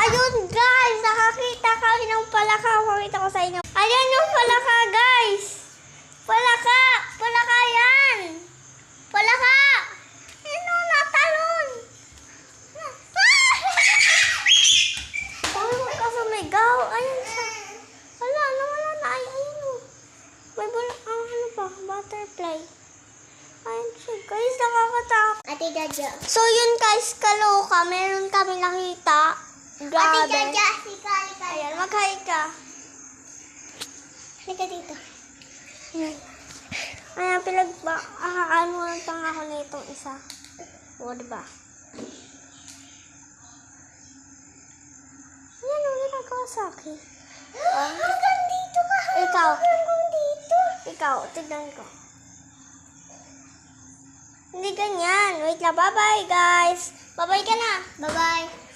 Ayun guys, nakakita kami ng palaka. Pakita ko sa inyo. Ayan yung palaka guys. Palaka. Palaka yan. Palaka. Ano, natalon. Huwag ka sumigaw. Ayun siya. Wala, nawala na. Ayun o. May ano pa? Butterfly. Ayun siya. Guys, nakakatakot. Ate Jaja. So yun guys, kaloka. Meron kami nakita. Ate Grabe. Jaja, halika. Ayan, mag-hi ka. Halika dito. Ayan, ano lang ako nitong isa. O, diba? Ayan, ang ginagawa sa akin. Hanggang dito ka. Ikaw. Hanggang dito. Ikaw, tignan ko. Hindi ganyan. Wait lang, bye-bye guys. Bye-bye ka na. Bye-bye.